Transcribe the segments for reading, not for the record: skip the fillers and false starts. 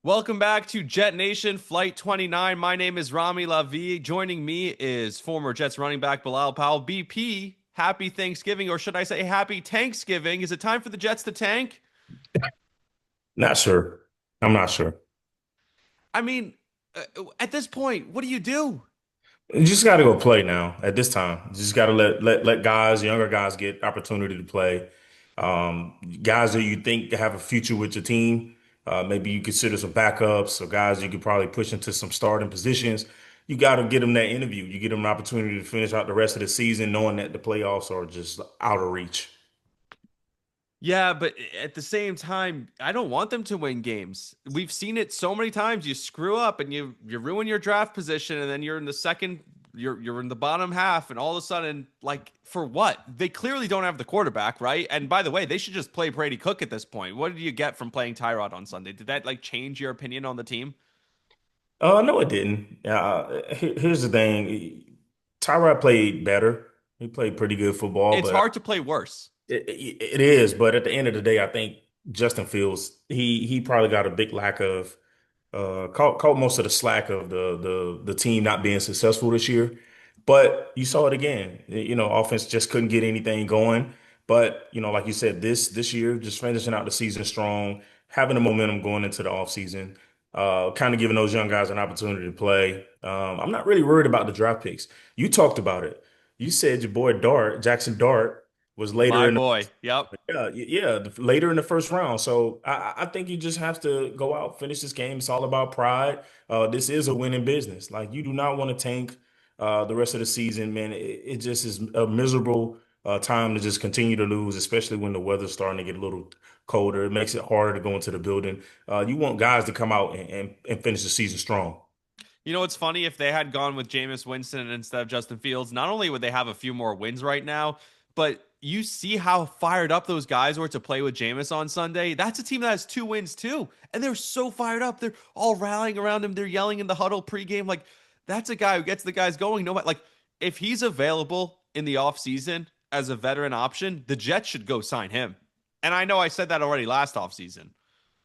Welcome back to JetNation Flight 29. My name is Rami Lavi. Joining me is former Jets running back Bilal Powell. BP, happy Thanksgiving, or should I say happy Tanksgiving? Is it time for the Jets to tank? Not sure. I'm not sure. I mean, at this point, what do you do? You just got to go play now at this time. You just got to let guys, younger guys, get opportunity to play. Guys that you think have a future with your team. Maybe you consider some backups or guys you could probably push into some starting positions. You got to get them that interview. You get them an opportunity to finish out the rest of the season, knowing that the playoffs are just out of reach. Yeah, but at the same time, I don't want them to win games. We've seen it so many times. You screw up and you ruin your draft position, and then you're in the second, you're in the bottom half, and all of a sudden, like for what? They clearly don't have the quarterback, right? And by the way, they should just play Brady Cook at this point. What did you get from playing Tyrod on Sunday? Did that like change your opinion on the team? No, it didn't. Here's the thing. Tyrod played better. He played pretty good football, It's but hard to play worse. it is, but at the end of the day, I think Justin Fields he probably got a big lack of caught most of the slack of the team not being successful this year. But you saw it again. Offense just couldn't get anything going. But like you said, this year, just finishing out the season strong, having the momentum going into the offseason, kind of giving those young guys an opportunity to play. I'm not really worried about the draft picks. You talked about it. You said your boy Jackson Dart was later My in boy. Yep. later in the first round. So I think you just have to go out, finish this game. It's all about pride. This is a winning business. Like you do not want to tank the rest of the season, man. It just is a miserable time to just continue to lose, especially when the weather's starting to get a little colder. It makes it harder to go into the building. You want guys to come out and finish the season strong. You know what's funny? If they had gone with Jameis Winston instead of Justin Fields, not only would they have a few more wins right now, but you see how fired up those guys were to play with Jameis on Sunday. That's a team that has two wins too, and they're so fired up. They're all rallying around him. They're yelling in the huddle pregame. Like that's a guy who gets the guys going. No matter like if he's available in the offseason as a veteran option, the Jets should go sign him. And I know I said that already last offseason.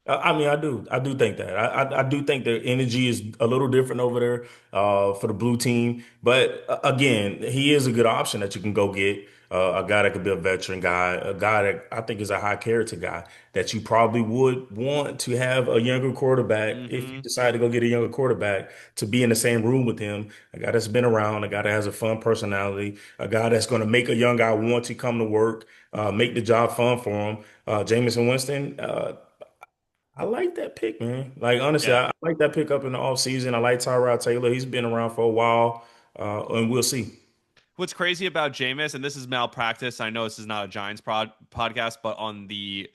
I mean, I do think that. I do think the energy is a little different over there for the blue team. But again, he is a good option that you can go get. A guy that could be a veteran guy, a guy that I think is a high character guy that you probably would want to have a younger quarterback if you Mm-hmm. decide to go get a younger quarterback to be in the same room with him. A guy that's been around, a guy that has a fun personality, a guy that's going to make a young guy want to come to work, make the job fun for him. Jameson Winston. I like that pick, man. Like honestly, Yeah. I like that pick up in the offseason. I like Tyrod Taylor. He's been around for a while, and we'll see. What's crazy about Jameis, and this is malpractice. I know this is not a Giants podcast, but on the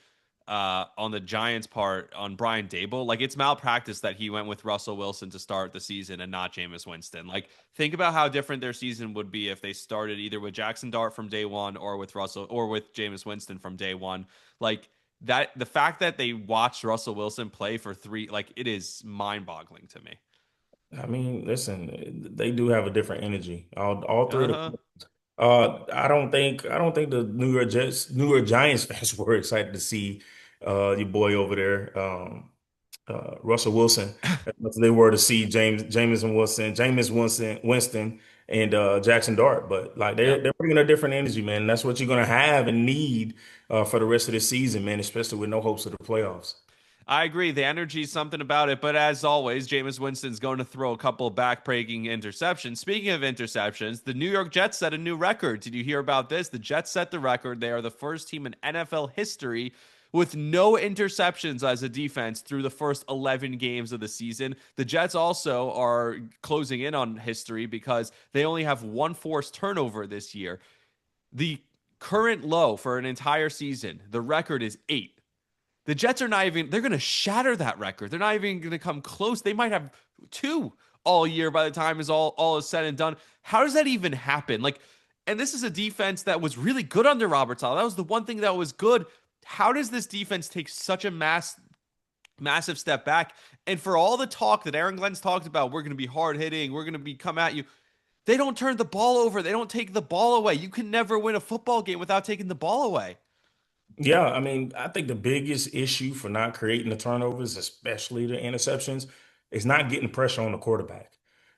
Giants part on Brian Dable, like it's malpractice that he went with Russell Wilson to start the season and not Jameis Winston. Like think about how different their season would be if they started either with Jackson Dart from day one or with Russell or with Jameis Winston from day one. Like that, the fact that they watched Russell Wilson play for three, like it is mind boggling to me. I mean, listen, they do have a different energy. All three Uh of huh. them. I don't think the New York Giants fans were excited to see your boy over there, Russell Wilson, as much as they were to see James Winston, and Jackson Dart. But like they're Yep. they're bringing a different energy, man. And that's what you're gonna have and need for the rest of the season, man. Especially with no hopes of the playoffs. I agree. The energy is something about it, but as always, Jameis Winston's going to throw a couple of back-breaking interceptions. Speaking of interceptions, the New York Jets set a new record. Did you hear about this? The Jets set the record. They are the first team in NFL history with no interceptions as a defense through the first 11 games of the season. The Jets also are closing in on history because they only have one forced turnover this year. The current low for an entire season, the record is 8. The Jets are not even, they're going to shatter that record. They're not even going to come close. They might have two all year by the time is all is said and done. How does that even happen? Like, and this is a defense that was really good under Robert Saleh. That was the one thing that was good. How does this defense take such a massive step back? And for all the talk that Aaron Glenn's talked about, we're going to be hard hitting, we're going to be come at you. They don't turn the ball over. They don't take the ball away. You can never win a football game without taking the ball away. Yeah, I mean, I think the biggest issue for not creating the turnovers, especially the interceptions, is not getting pressure on the quarterback.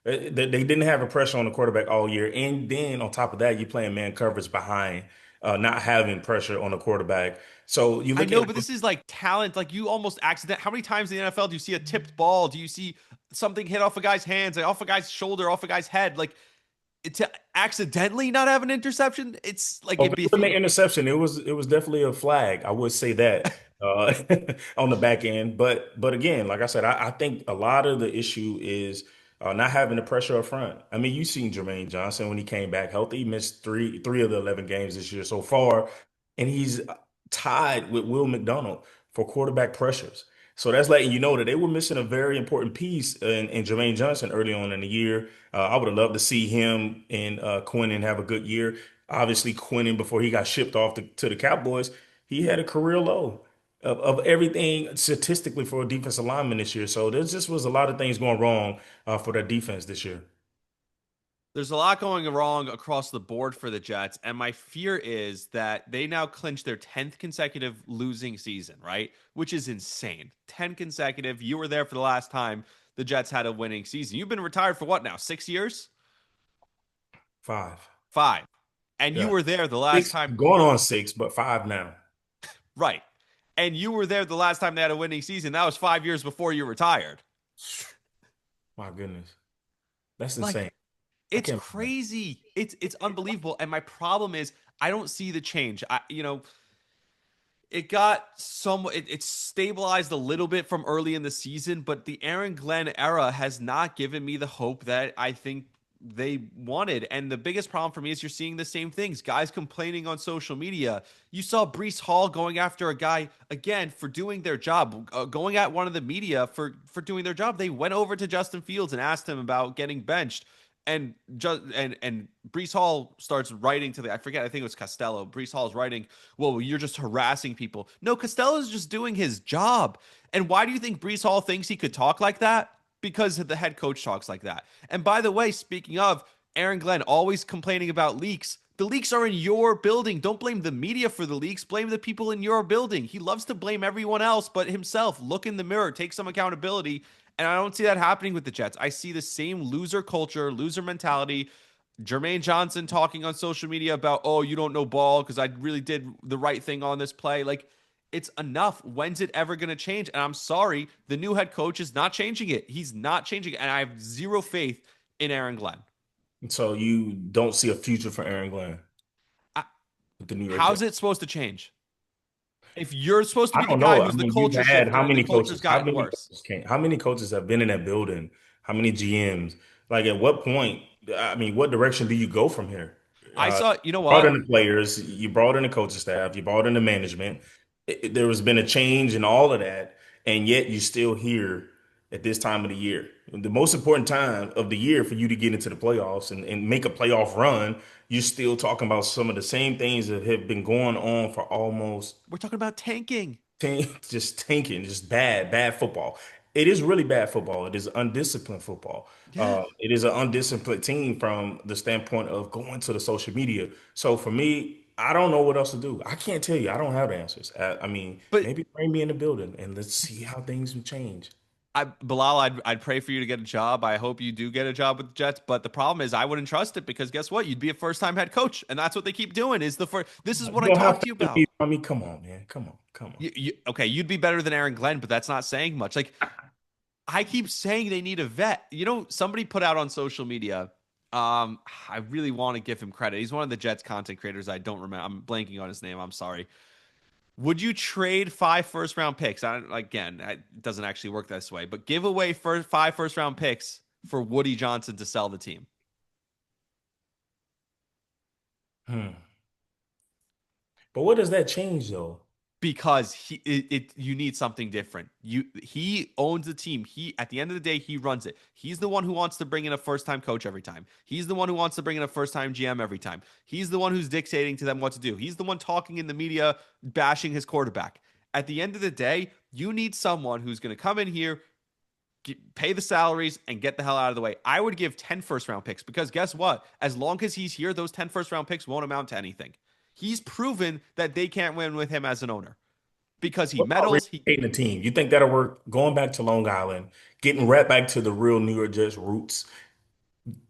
They didn't have a pressure on the quarterback all year. And then on top of that, you're playing man coverage behind, not having pressure on the quarterback. So you I look at know, but this is like talent. Like you almost accident. How many times in the NFL do you see a tipped ball? Do you see something hit off a guy's hands, like off a guy's shoulder, off a guy's head? Like to accidentally not have an interception, it's like Oh, if it if wasn't an you, interception, it was definitely a flag. I would say that uh, on the back end. But again, like I said, I think a lot of the issue is not having the pressure up front. I mean, you seen Jermaine Johnson when he came back healthy. He missed three of the 11 games this year so far, and he's tied with Will McDonald for quarterback pressures. So that's letting you know that they were missing a very important piece in Jermaine Johnson early on in the year. I would have loved to see him and Quinnen have a good year. Obviously, Quinnen, before he got shipped off to the Cowboys, he had a career low of everything statistically for a defensive lineman this year. So there just was a lot of things going wrong for their defense this year. there's a lot going wrong across the board for the Jets, and my fear is that they now clinch their 10th consecutive losing season, right? Which is insane. 10 consecutive. You were there for the last time the Jets had a winning season. You've been retired for what now? 6 years? Five. Five. And you Yeah. were there the last Six, time. going on six, but five now. Right. And you were there the last time they had a winning season. That was 5 years before you retired. My goodness. That's Like, insane. I it's can't believe crazy. It's unbelievable. And my problem is I don't see the change. It got it stabilized a little bit from early in the season, but the Aaron Glenn era has not given me the hope that I think they wanted. And the biggest problem for me is you're seeing the same things. Guys complaining on social media. You saw Brees Hall going after a guy again for doing their job, going at one of the media for doing their job. They went over to Justin Fields and asked him about getting benched. And Brees Hall starts writing to the, I forget, I think it was Costello. Brees Hall is writing, well, you're just harassing people. No, Costello's just doing his job. And why do you think Brees Hall thinks he could talk like that? Because the head coach talks like that. And by the way, speaking of Aaron Glenn always complaining about leaks, the leaks are in your building. Don't blame the media for the leaks. Blame the people in your building. He loves to blame everyone else but himself. Look in the mirror, take some accountability. And I don't see that happening with the Jets. I see the same loser culture, loser mentality. Jermaine Johnson talking on social media about, oh, you don't know ball because I really did the right thing on this play. Like, it's enough. When's it ever going to change? And I'm sorry, the new head coach is not changing it. He's not changing it. And I have zero faith in Aaron Glenn. it. So you don't see a future for Aaron Glenn I, with the New York how's Jets. it supposed to change? If you're supposed to I be the don't guy know. I who's the mean, you've culture had shifter how and the many culture's coaches? How gotten many worse. coaches came? How many coaches have been in that building? How many GMs? Like, at what point? I mean, what direction do you go from here? I saw, you know Brought in what? the players, you brought in the coaching staff, you brought in the management. There has been a change in all of that, and yet you're still here at this time of the year. The most important time of the year for you to get into the playoffs and make a playoff run, you're still talking about some of the same things that have been going on for almost We're talking about tanking. just tanking, just bad football. It is really bad football. It is undisciplined football. Yeah. It is an undisciplined team from the standpoint of going to the social media. So for me, I don't know what else to do. I can't tell you. I don't have the answers. I mean, But maybe bring me in the building and let's see how things will change. Bilal, I'd pray for you to get a job. I hope you do get a job with the Jets. But the problem is, I wouldn't trust it because guess what? You'd be a first time head coach, and that's what they keep doing. Is the first? This is what You I don't have talked to to you give me. about. I mean, come on, man. Come on, come on. Okay, you'd be better than Aaron Glenn, but that's not saying much. Like I keep saying, they need a vet. You know, somebody put out on social media. I really want to give him credit. He's one of the Jets content creators. I don't remember. I'm blanking on his name. I'm sorry. Would you trade 5 first round picks? Again, it doesn't actually work this way, but give away 5 first round picks for Woody Johnson to sell the team Hmm. But what does that change though? because you need something different. He owns the team. He at the end of the day he runs it. He's the one who wants to bring in a first time coach every time. He's the one who wants to bring in a first time GM every time. He's the one who's dictating to them what to do. He's the one talking in the media bashing his quarterback. At the end of the day, you need someone who's going to come in here, pay the salaries and get the hell out of the way. I would give 10 first round picks because guess what? As long as he's here, those 10 first round picks won't amount to anything. He's proven that they can't win with him as an owner because he What about meddles. He relocating the team? You think that'll work? Going back to Long Island, getting right back to the real New York Jets roots,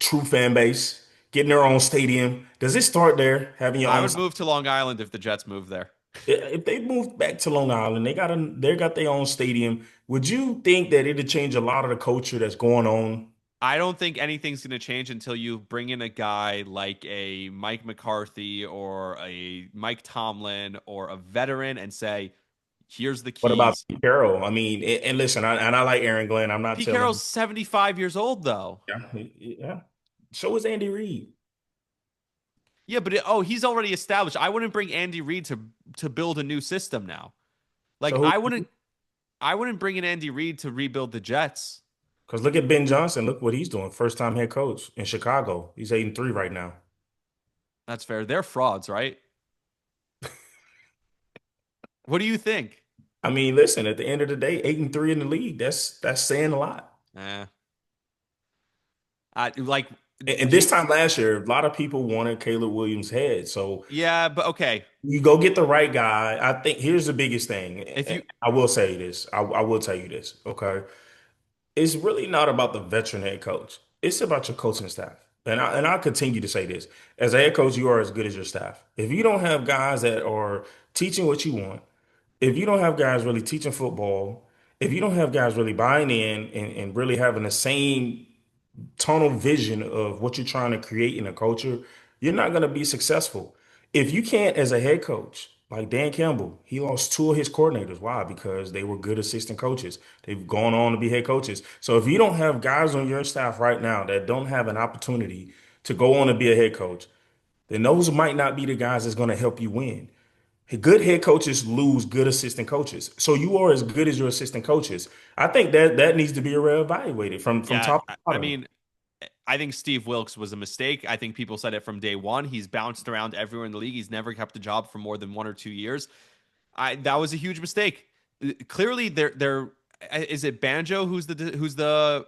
true fan base, getting their own stadium. Does it start there? Having your I own. would move to Long Island if the Jets moved there. If they moved back to Long Island, they got their own stadium. Would you think that it'd change a lot of the culture that's going on? I don't think anything's going to change until you bring in a guy like a Mike McCarthy or a Mike Tomlin or a veteran and say, here's the What about keys. Pete Carroll? I mean, and listen, I like Aaron Glenn. I'm not Pete Carroll's telling. 75 years old, though. Yeah, yeah. So is Andy Reid. Yeah, but oh, he's already established. I wouldn't bring Andy Reid to build a new system now. Like So I wouldn't bring in Andy Reid to rebuild the Jets. because look at Ben Johnson. Look what he's doing. First time head coach in Chicago. He's 8-3 right now. That's fair. They're frauds, right? What do you think? I mean, listen, at the end of the day, 8-3 in the league, that's saying a lot. Eh. Like And you this time last year, a lot of people wanted Caleb Williams' head. So yeah, but okay. you go get the right guy. I think here's the biggest thing. If you I will say this. I will tell you this. Okay. It's really not about the veteran head coach. It's about your coaching staff. I'll continue to say this. As a head coach, you are as good as your staff. If you don't have guys that are teaching what you want, if you don't have guys really teaching football, if you don't have guys really buying in and really having the same tunnel vision of what you're trying to create in a culture, you're not going to be successful. If you can't, as a head coach, like Dan Campbell, he lost two of his coordinators. Why? Because they were good assistant coaches. They've gone on to be head coaches. So if you don't have guys on your staff right now that don't have an opportunity to go on and be a head coach, then those might not be the guys that's going to help you win. Good head coaches lose good assistant coaches. So you are as good as your assistant coaches. I think that needs to be reevaluated from yeah, top to I bottom. mean, I think Steve Wilkes was a mistake. I think people said it from day one. He's bounced around everywhere in the league. He's never kept a job for more than 1 or 2 years. I That was a huge mistake. Clearly, they're is it Banjo who's the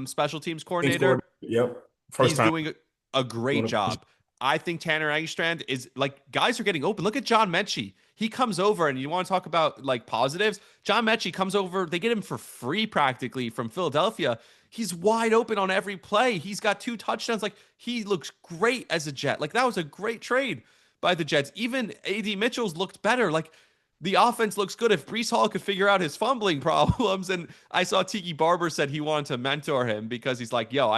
special teams Team coordinator? scored. Yep. First He's time. doing a great job. I think Tanner Engstrand is like guys are getting open. Look at John Mechie. He comes over, and you want to talk about like positives. John Mechie comes over. They get him for free practically from Philadelphia. He's wide open on every play. He's got 2 touchdowns. Like he looks great as a Jet. Like that was a great trade by the Jets. Even AD Mitchell's looked better. Like the offense looks good if Brees Hall could figure out his fumbling problems. And I saw Tiki Barber said he wanted to mentor him because he's like, yo,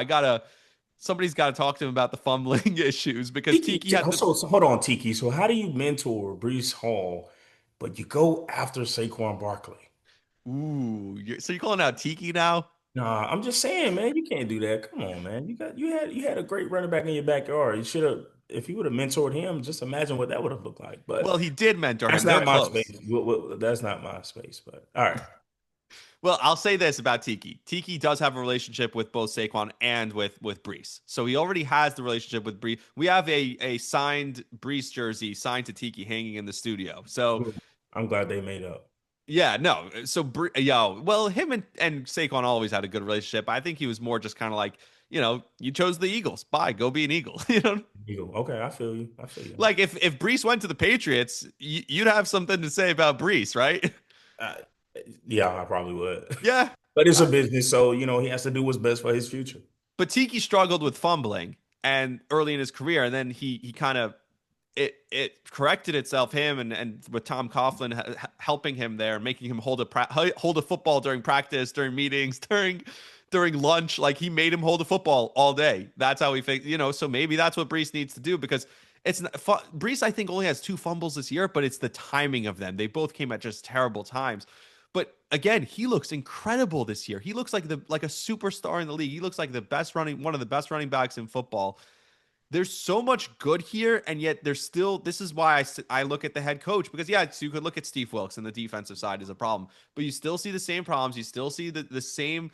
somebody's got to talk to him about the fumbling issues because Tiki, Tiki had the so hold on, Tiki. So how do you mentor Brees Hall, but you go after Saquon Barkley? so you're calling out Tiki now? Nah, I'm just saying, man, you can't do that. Come on, man. You had a great running back in your backyard. You should have if you would have mentored him, just imagine what that would have looked like. Well, But he did mentor that's him. They're not my close. space. That's not my space. But all right. Well, I'll say this about Tiki. Tiki does have a relationship with both Saquon and with Brees. So he already has the relationship with Brees. We have a signed Brees jersey signed to Tiki hanging in the studio. So Good. I'm glad they made up. yeah, no. So yo, well, him and Saquon always had a good relationship. I think he was more just kind of like, you chose the Eagles. Bye, go be an Eagle. You go, okay, I feel you. I feel you. Like if Brees went to the Patriots, you'd have something to say about Brees, right? Uh, yeah, I probably would. Yeah. But it's a Uh, business, so he has to do what's best for his future. But Tiki struggled with fumbling and early in his career, and then he kind of it corrected itself. Him and with Tom Coughlin helping him there, making him hold a football during practice, during meetings, during lunch. Like he made him hold a football all day. That's how he fixed. So maybe that's what Brees needs to do because it's not, Brees. I think only has 2 fumbles this year, but it's the timing of them. They both came at just terrible times. But again, he looks incredible this year. He looks like a superstar in the league. He looks like one of the best running backs in football. There's so much good here, and yet there's still. This is why I look at the head coach because yeah, so you could look at Steve Wilkes and the defensive side is a problem, but you still see the same problems. You still see the same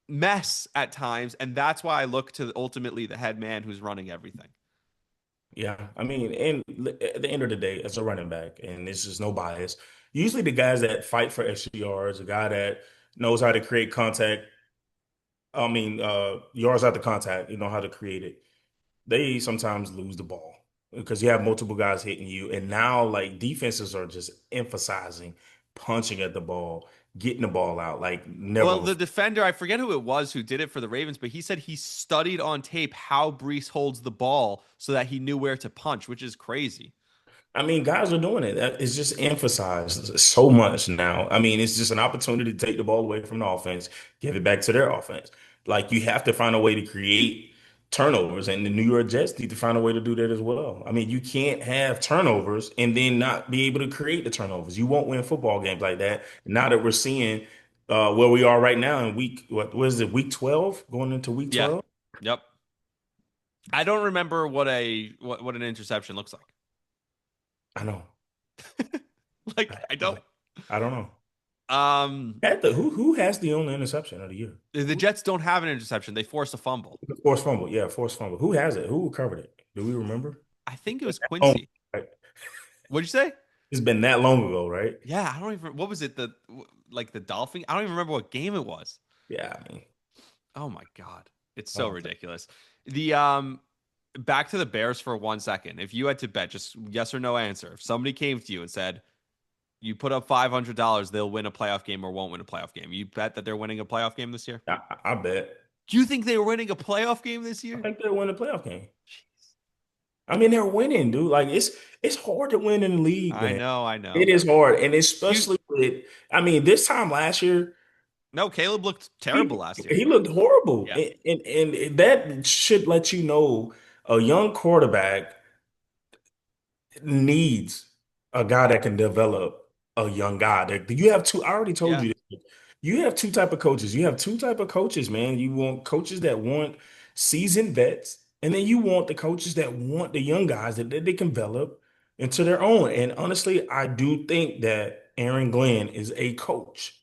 mess at times, and that's why I look to ultimately the head man who's running everything. Yeah, I mean, and at the end of the day, as a running back, and this is no bias, usually the guys that fight for extra yards, a guy that knows how to create contact, I mean, yards after contact, how to create it. They sometimes lose the ball. because you have multiple guys hitting you, and now like defenses are just emphasizing punching at the ball, getting the ball out like never Well, the before. defender, I forget who it was who did it for the Ravens, but he said he studied on tape how Brees holds the ball so that he knew where to punch, which is crazy. I mean, guys are doing it. It's just emphasized so much now. I mean, it's just an opportunity to take the ball away from the offense, give it back to their offense. Like you have to find a way to create turnovers, and the New York Jets need to find a way to do that as well. I mean, you can't have turnovers and then not be able to create the turnovers. You won't win football games like that. Now that we're seeing where we are right now in week, what is it, week 12, going into week Yeah. 12? Yep. I don't remember what an interception looks like. I know. Like I, I I, don't. I don't know. Um, Who has the only interception of the year? the Jets don't have an interception. They forced a fumble. Forced fumble. Yeah, forced fumble. Who has it? Who recovered it? Do we remember? I think it was Oh, Quincy. right. What'd you say? It's been that long ago, right? Yeah, I don't even. What was it? The Dolphin? I don't even remember what game it was. Yeah, I mean, Oh my god, it's I so don't think. ridiculous. The back to the Bears for 1 second. If you had to bet, just yes or no answer. If somebody came to you and said you put up $500, they'll win a playoff game or won't win a playoff game. You bet that they're winning a playoff game this year. I bet. Do you think they were winning a playoff game this I year? think they'll win the playoff game. I mean, they're winning, dude. Like it's hard to win in the league, I man. know, I It know. is hard, and You especially with. I mean, this time last year, no, Caleb looked terrible he last year. he looked horrible, Yeah, and that should let you know a young quarterback needs a guy that can develop a young guy. That you have two. I already told yeah. you this. You have two type of coaches. You have two type of coaches, man. You want coaches that want seasoned vets, and then you want the coaches that want the young guys that they can develop into their own. And honestly, I do think that Aaron Glenn is a coach.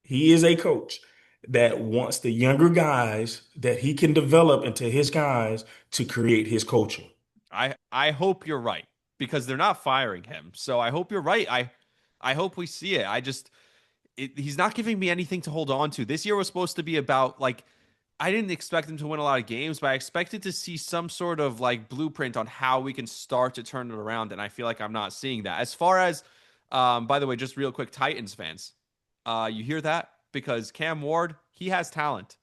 He is a coach that wants the younger guys that he can develop into his guys to create his culture. I hope you're right because they're not firing him. So I hope you're right. I hope we see it. He's not giving me anything to hold on to. This year was supposed to be about like I didn't expect him to win a lot of games, but I expected to see some sort of like blueprint on how we can start to turn it around, and I feel like I'm not seeing that. As far as, by the way, just real quick, Titans fans, you hear that? Because Cam Ward, he has talent.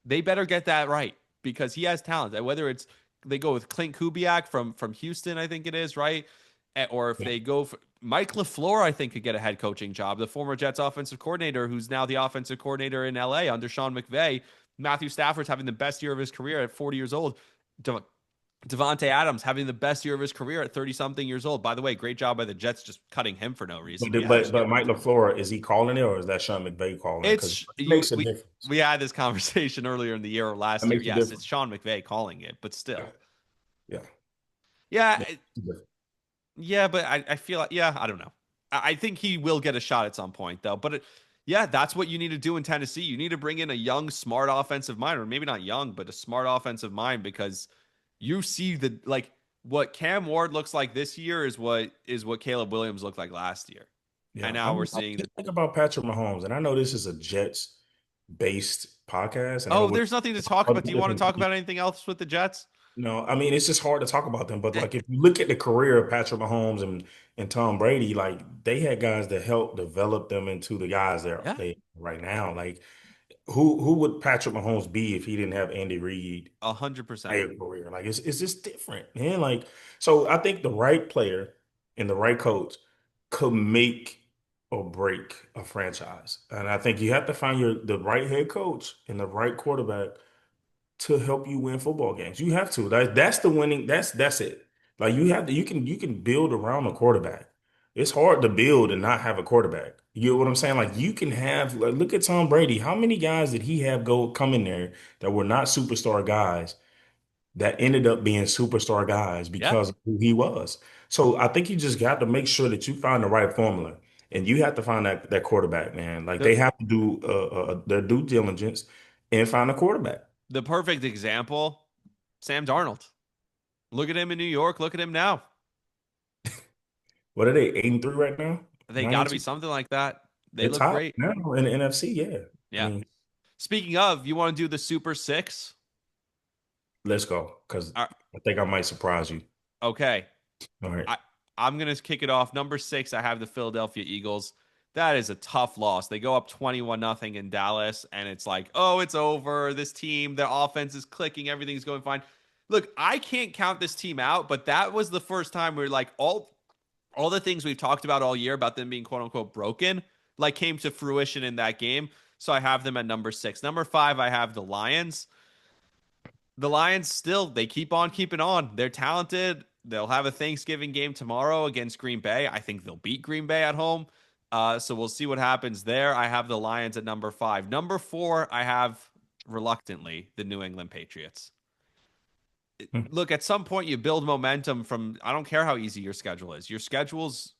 They better get that right because he has talent. Whether it's they go with Clint Kubiak from Houston, I think it is right, or if Yeah. they go for Mike LaFleur, I think could get a head coaching job. The former Jets offensive coordinator, who's now the offensive coordinator in LA under Sean McVay. Matthew Stafford's having the best year of his career at 40 years old. Devontae Adams having the best year of his career at 30 something years old. By the way, great job by the Jets just cutting him for no reason. But You had to but just get but rid Mike of him. LaFleur, is he calling it or is that Sean McVay calling it? Because it It's you makes a we difference. we had this conversation earlier in the year or That last year. makes a Yes, it's difference. Sean McVay calling it, but Yeah. still. Yeah. Yeah, Makes a difference. yeah, but I feel like yeah, I don't know. I think he will get a shot at some point though. But yeah, that's what you need to do in Tennessee. You need to bring in a young, smart offensive mind, or maybe not young, but a smart offensive mind because you see the like what Cam Ward looks like this year is what Caleb Williams looked like last year. And Yeah. I now we're mean, I seeing just that. think about Patrick Mahomes, and I know this is a Jets-based podcast, and I know Oh, we're there's nothing to talk other about. Do you want to different talk teams. about anything else with the Jets? No, I mean it's just hard to talk about them. But Eh, like if you look at the career of Patrick Mahomes and Tom Brady, like they had guys that helped develop them into the guys that Yeah, they right now. Like who would Patrick Mahomes be if he didn't have Andy Reid 100%. entire career? Like it's just different, man. Like so, I think the right player and the right coach could make or break a franchise, and I think you have to find the right head coach and the right quarterback to help you win football games. You have to. That's the winning. That's it. Like you have to. You can build around a quarterback. It's hard to build and not have a quarterback. You know what I'm saying? Like you can have. Like, look at Tom Brady. How many guys did he have go come in there that were not superstar guys that ended up being superstar guys Yeah. because of who he was? So I think you just got to make sure that you find the right formula, and you have to find that quarterback, man. Like The they have to do their due diligence and find a quarterback. the perfect example, Sam Darnold. Look at him in New York. Look at him now. What are they? 8-3 right now? They Nine got and to be two. something like that. They They're look top great. now in the NFC. Yeah. I Yeah. mean, Speaking of, you want to do the Super Six? let's go because Uh, I think I might surprise you. Okay. All right. I I'm gonna kick it off. Number six, I have the Philadelphia Eagles. That is a tough loss. They go up 21 nothing in Dallas, and it's like, oh, it's over. This team, their offense is clicking, everything's going fine. Look, I can't count this team out, but that was the first time where like all the things we've talked about all year about them being quote unquote broken, like came to fruition in that game. So I have them at number six. Number five, I have the Lions. The Lions still, they keep on keeping on. They're talented. They'll have a Thanksgiving game tomorrow against Green Bay. I think they'll beat Green Bay at home. So we'll see what happens there. I have the Lions at number five. Number four, I have reluctantly the New England Patriots. Hmm. Look, at some point you build momentum from, I don't care how easy your schedule is. Your schedule's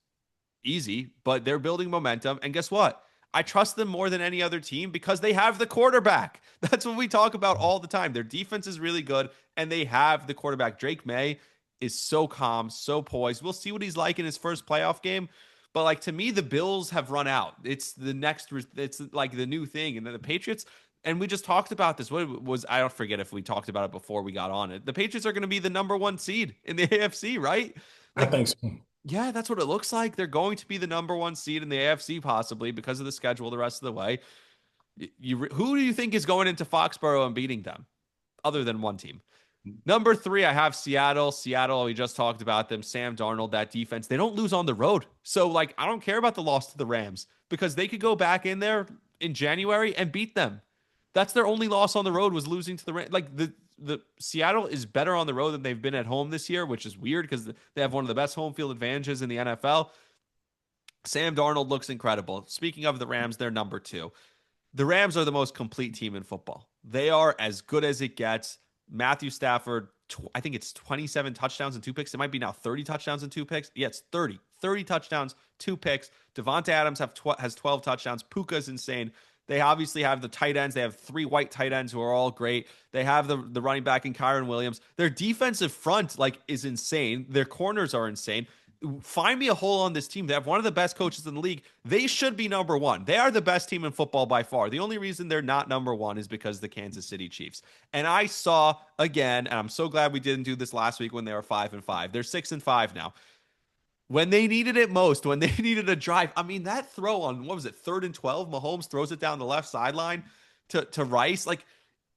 easy, but they're building momentum. And guess what? I trust them more than any other team because they have the quarterback. That's what we talk about all the time. Their defense is really good, and they have the quarterback. Drake May is so calm, so poised. We'll see what he's like in his first playoff game. But like to me, the Bills have run out. It's the next. It's like the new thing, and then the Patriots. And we just talked about this. What was I don't forget if we talked about it before we got on it. The Patriots are going to be the number one seed in the AFC, right? I Like think so. yeah, that's what it looks like. They're going to be the number one seed in the AFC, possibly because of the schedule the rest of the way. Who do you think is going into Foxborough and beating them, other than one team? Number three, I have Seattle. Seattle, we just talked about them. Sam Darnold, that defense, they don't lose on the road. So, like, I don't care about the loss to the Rams because they could go back in there in January and beat them. That's their only loss on the road was losing to the Rams. Like, the Seattle is better on the road than they've been at home this year, which is weird because they have one of the best home field advantages in the NFL. Sam Darnold looks incredible. Speaking of the Rams, they're number two. The Rams are the most complete team in football. They are as good as it gets. Matthew Stafford, I think it's 27 touchdowns and two picks. It might be now 30 touchdowns and two picks. Yeah, it's 30. 30 touchdowns, two picks. Devonta Adams has 12 touchdowns. Puka's insane. They obviously have the tight ends. They have three white tight ends who are all great. They have the running back in Kyron Williams. Their defensive front like is insane. Their corners are insane. Find me a hole on this team. They have one of the best coaches in the league. They should be number one. They are the best team in football by far. The only reason they're not number one is because the Kansas City Chiefs. And I saw again, and I'm so glad we didn't do this last week when they were 5-5. They're 6-5 now. When they needed it most, when they needed a drive, I mean that throw on what was it, 3rd and 12? Mahomes throws it down the left sideline to Rice. Like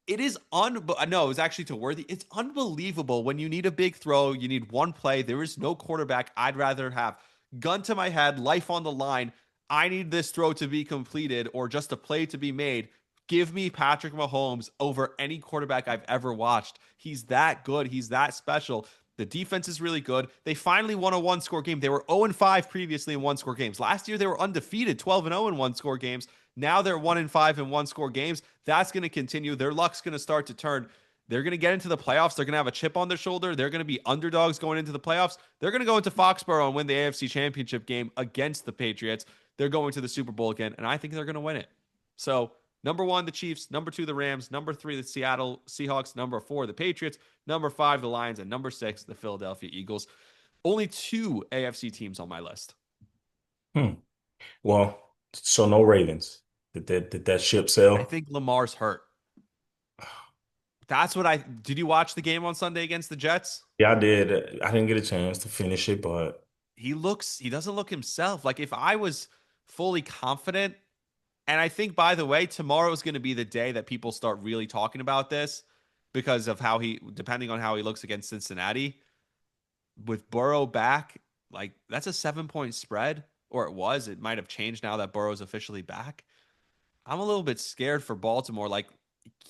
it is no, it was actually to Worthy. It's unbelievable when you need a big throw, you need one play. There is no quarterback I'd rather have. Gun to my head, life on the line. I need this throw to be completed or just a play to be made. Give me Patrick Mahomes over any quarterback I've ever watched. He's that good. He's that special. The defense is really good. They finally won a one score game. They were 0-5 previously in one score games. Last year, they were undefeated, 12-0 in one score games. Now they're 1-5 in one score games. That's going to continue. Their luck's going to start to turn. They're going to get into the playoffs. They're going to have a chip on their shoulder. They're going to be underdogs going into the playoffs. They're going to go into Foxborough and win the AFC Championship game against the Patriots. They're going to the Super Bowl again, and I think they're going to win it. So, number one, the Chiefs. Number two, the Rams. Number three, the Seattle Seahawks. Number four, the Patriots. Number five, the Lions. And number six, the Philadelphia Eagles. Only two AFC teams on my list. Hmm. Well, so no Ravens. Did that ship I sail? think Lamar's hurt. That's what I did. You watch the game on Sunday against the Jets? Yeah, I did. I didn't get a chance to finish it, but He doesn't look himself. Like if I was fully confident, and I think by the way, tomorrow is going to be the day that people start really talking about this because of depending on how he looks against Cincinnati, with Burrow back, like that's a 7 point spread, or it was. It might have changed now that Burrow's officially back. I'm a little bit scared for Baltimore. Like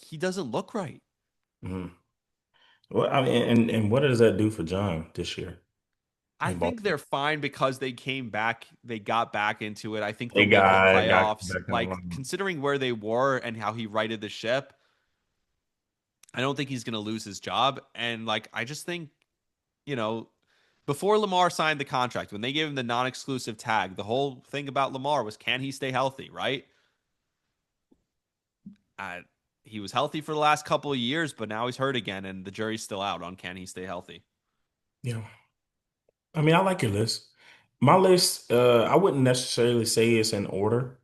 he doesn't look right. mhm. Well, I mean, and what does that do for John this year I in think Baltimore? they're fine because they came back, they got back into it. I think They they'll make the got playoffs. back in the Like line. considering where they were and how he righted the ship, I don't think he's going to lose his job. And like I just think, you know, before Lamar signed the contract, when they gave him the non-exclusive tag, the whole thing about Lamar was can he stay healthy, right? Uh, he was healthy for the last couple of years, but now he's hurt again, and the jury's still out on can he stay healthy. Yeah. I mean, I like your list. My list, I wouldn't necessarily say it's in order,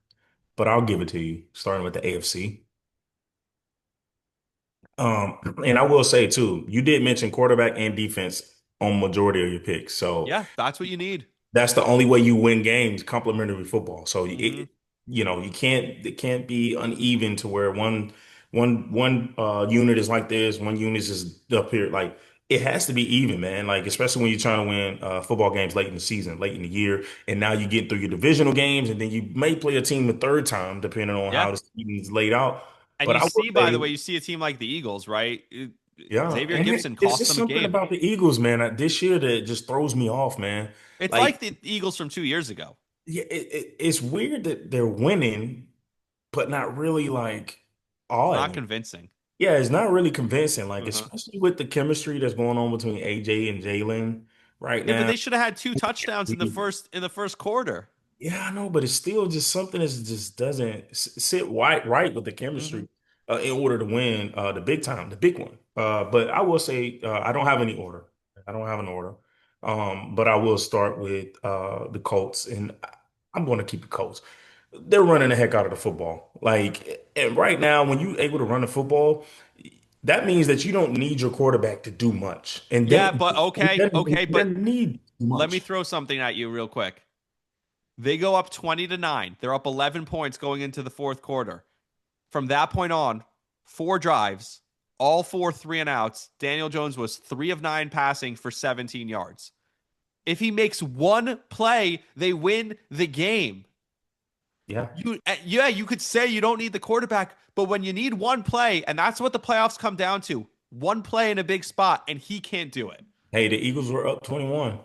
but I'll give it to you, starting with the AFC. And I will say too, you did mention quarterback and defense. on majority of your picks. So Yeah, that's what you need. that's the only way you win games, complementary football. So Hmm. you can't it can't be uneven to where one unit is like this, one unit is up here. Like it has to be even, man. Like especially when you're trying to win football games late in the season, late in the year, and now you get through your divisional games, and then you may play a team a third time depending on Yeah. how the season is laid out. And But you I will see, by the say, way, you see a team like the Eagles, right? yeah, Xavier and Gibson it's cost just them a something game. about the Eagles, man. This year that just throws me off, man. It's Like like the Eagles from 2 years ago. yeah, it's weird that they're winning, but not really like It's awing not me. convincing. Yeah, it's not really convincing, like Uh-huh. especially with the chemistry that's going on between AJ and Jalen right Yeah, but now. they should have had two touchdowns in the first quarter. Yeah, I know, but it's still just something that just doesn't sit right with the Hmm. chemistry in order to win the big time, the big one. But I will say I don't have any order. I don't have an order. But I will start with the Colts, and I'm going to keep the Colts. They're running the heck out of the football. Like, and right now, when you're able to run the football, that means that you don't need your quarterback to do much, and Yeah, but okay, okay, he but doesn't need let me much. throw something at you real quick. They go up 20-9. They're up 11 points going into the fourth quarter. From that point on, four drives, all four three and outs. Daniel Jones was 3 of 9 passing for 17 yards. If he makes one play, they win the game. Yeah. Yeah, you could say you don't need the quarterback, but when you need one play, and that's what the playoffs come down to, one play in a big spot, and he can't do it. Hey, the Eagles were up 21.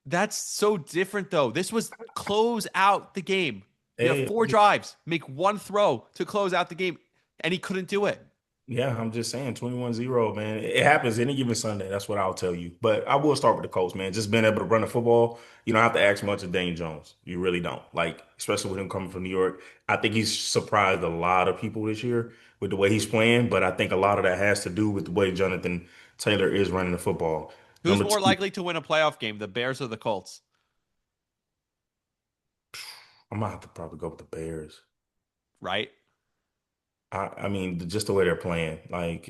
That's so different, though. This was close out the game. You have Hey, four drives, make one throw to close out the game, and he couldn't do it. yeah, I'm just saying 21-0, man. It happens any given Sunday. That's what I'll tell you. But I will start with the Colts, man. Just being able to run the football, you don't have to ask much of Dane Jones. You really don't. Like, especially with him coming from New York. I think he's surprised a lot of people this year with the way he's playing, but I think a lot of that has to do with the way Jonathan Taylor is running the football. Who's Number more two, likely to win a playoff game, the Bears or the Colts? I'm gonna have to probably go with the Bears. Right? I mean, just the way they're playing. Like,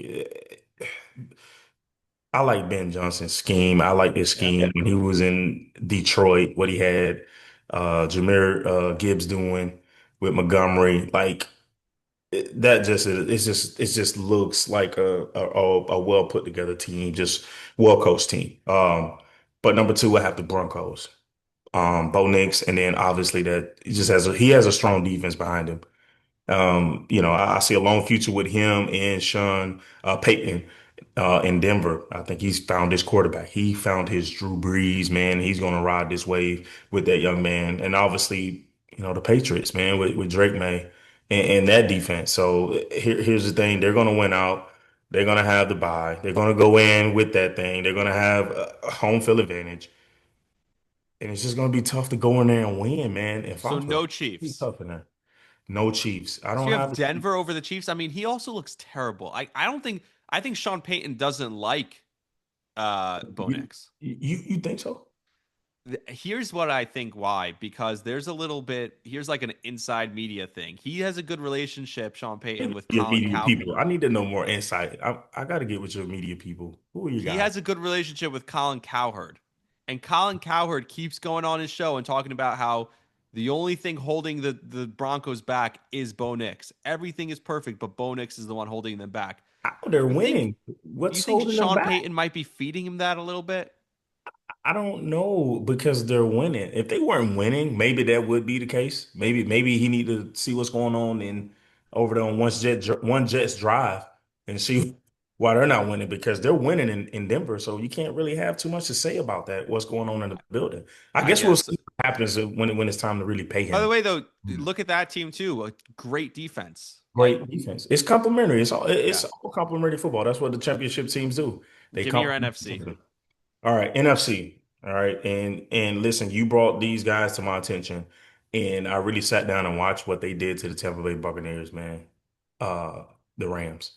I like Ben Johnson's scheme. I like this Yeah. scheme when he was in Detroit, what he had Jameer Gibbs doing with Montgomery. Like that just is it just looks like a well put together team, just well coached team. But number two, I have the Broncos. Bo Nix, and then obviously that he has a strong defense behind him. I see a long future with him and Sean Payton in Denver. I think he's found his quarterback. He found his Drew Brees, man. He's going to ride this wave with that young man. And obviously, the Patriots, man, with Drake May and that defense. So here's the thing. They're going to win out. They're going to have the bye. They're going to go in with that thing. They're going to have a home field advantage. And it's just going to be tough to go in there and win, man. If So I'm no it's Chiefs. tough in there. No Chiefs. I So don't you have have the Denver over the Chiefs. I mean, he also looks terrible. I don't think I think Sean Payton doesn't like Bo You Nix. you think so? Here's what I think why, because there's a little bit here's like an inside media thing. He has a good relationship, Sean Payton, with Your Colin media Cow. people. I need to know more insight. I got to get with your media people. Who are you He guys? has a good relationship with Colin Cowherd. And Colin Cowherd keeps going on his show and talking about how the only thing holding the Broncos back is Bo Nix. Everything is perfect, but Bo Nix is the one holding them back. How they're Do you think winning. do you What's think holding them Sean back? Payton might be feeding him that a little bit? I don't know because they're winning. If they weren't winning, maybe that would be the case. Maybe he need to see what's going on in over there on one Jets drive and see why they're not winning because they're winning in Denver. So you can't really have too much to say about that. What's going on in the building? I I guess we'll guess. see what happens when it's time to really pay By the him. way, though, look at that team too. A great defense. Like, Great defense. It's complimentary. It's yeah. all complimentary football. That's what the championship teams do. They Give me your complement each NFC. other. All right, NFC. All right, and listen, you brought these guys to my attention, and I really sat down and watched what they did to the Tampa Bay Buccaneers, man. Uh, the Rams.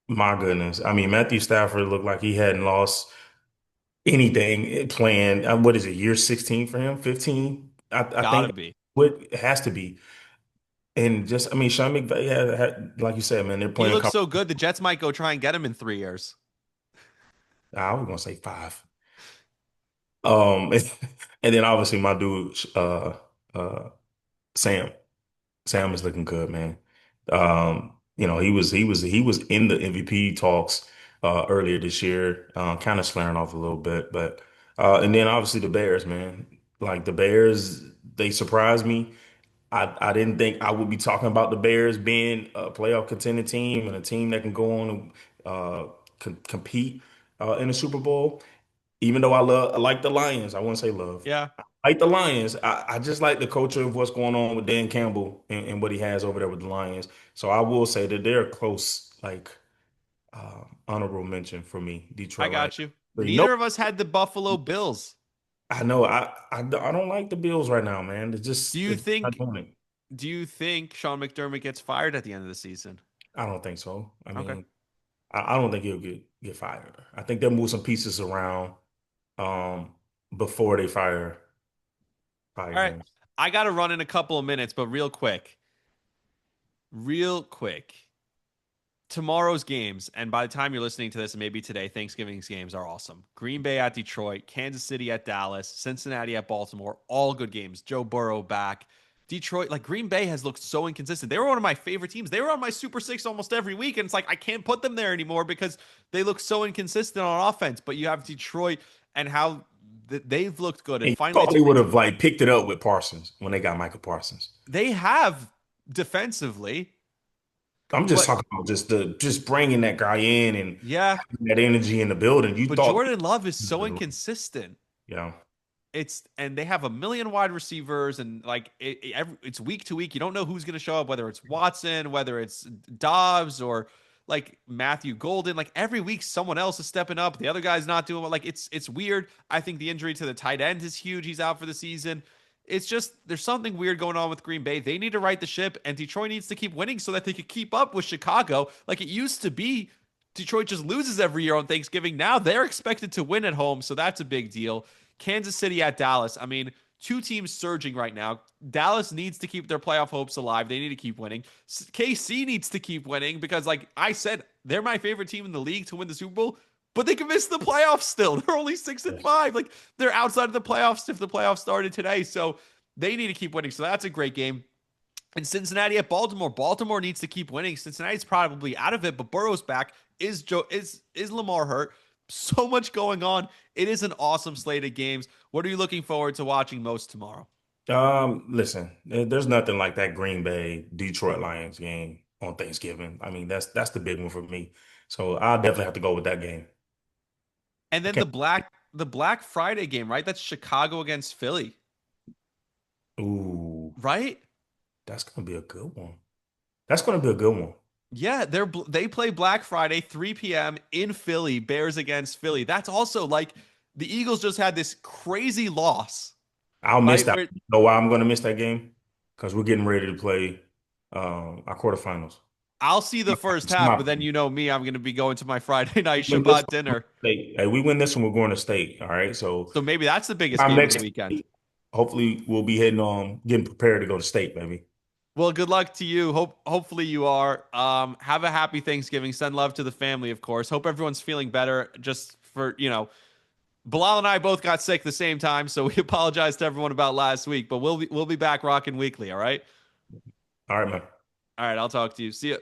My goodness. I mean, Matthew Stafford looked like he hadn't lost anything playing. What is it, year 16 for him? 15? I Gotta think be. what it has to be. And just, I mean, Sean McVay like you said, man, they're He playing. looks so good. The Jets might go try and get him in 3 years. I was gonna say five. And then obviously my dude, uh, Sam. Sam is looking good, man. He was in the MVP talks earlier this year, kind of slurring off a little bit, but and then obviously the Bears, man. Like the Bears, they surprised me. I didn't think I would be talking about the Bears being a playoff contending team and a team that can go on and compete in the Super Bowl. Even though I like the Lions, I wouldn't say love. Yeah, I like the Lions. I just like the culture of what's going on with Dan Campbell and what he has over there with the Lions. So I will say that they're close, like honorable mention for me, I Detroit Lions. got you. But no, Neither of us had the Buffalo Bills. I know I don't like the Bills right now, man. Do you It's not think doing it. do you think Sean McDermott gets fired at the end of the season? I don't think so. I Okay. mean, I don't think he'll get fired. I think they'll move some pieces around um before they fire All right. him. I got to run in a couple of minutes, but real quick. Real quick. Tomorrow's games, and by the time you're listening to this, and maybe today, Thanksgiving's games are awesome. Green Bay at Detroit, Kansas City at Dallas, Cincinnati at Baltimore, all good games. Joe Burrow back. Detroit, like Green Bay has looked so inconsistent. They were one of my favorite teams. They were on my Super Six almost every week, and it's like I can't put them there anymore because they look so inconsistent on offense. But you have Detroit and how they've looked good, And and you finally, thought they would have like picked it up with Parsons when they got Michael Parsons. they have defensively, I'm just but talking about just bringing that guy in and yeah, having that energy in the building. You but thought, Jordan Love is so inconsistent. yeah, It's and they have a million wide receivers and like it's week to week. You don't know who's going to show up, whether it's Watson, whether it's Dobbs or like Matthew Golden. Like every week, someone else is stepping up. The other guy's not doing well. Like it's weird. I think the injury to the tight end is huge. He's out for the season. It's just there's something weird going on with Green Bay. They need to right the ship, and Detroit needs to keep winning so that they could keep up with Chicago. Like it used to be, Detroit just loses every year on Thanksgiving. Now they're expected to win at home, so that's a big deal. Kansas City at Dallas. I mean, two teams surging right now. Dallas needs to keep their playoff hopes alive. They need to keep winning. KC needs to keep winning because, like I said, they're my favorite team in the league to win the Super Bowl, but they can miss the playoffs still. They're only 6-5. Like they're outside of the playoffs if the playoffs started today. So they need to keep winning. So that's a great game. And Cincinnati at Baltimore. Baltimore needs to keep winning. Cincinnati's probably out of it, but Burrow's back. Is Lamar hurt? So much going on. It is an awesome slate of games. What are you looking forward to watching most tomorrow? listen, there's nothing like that Green Bay Detroit Lions game on Thanksgiving. I mean, that's the big one for me. So I'll definitely have to go with that game. And I then can't. the Black Friday game, right? That's Chicago against Philly, Ooh, right? that's gonna be a good one. That's gonna be a good one. Yeah, they play Black Friday 3 p.m. in Philly, Bears against Philly. That's also like the Eagles just had this crazy loss, I'll miss right? that. Where You know why I'm gonna miss that game? Because we're getting ready to play our quarterfinals. I'll see the first It's half, my but then you know me, I'm going to be going to my Friday night win this Shabbat one, dinner. state. Hey, we win this one, we're going to state. All right. So So maybe that's the biggest time game of the next weekend. week, hopefully we'll be heading on getting prepared to go to state, baby. Well, good luck to you. Hopefully you are. Have a happy Thanksgiving. Send love to the family, of course. Hope everyone's feeling better. Just for Bilal and I both got sick at the same time, so we apologize to everyone about last week. But we'll be back rocking weekly. All right. All right, man. All right. I'll talk to you. See you.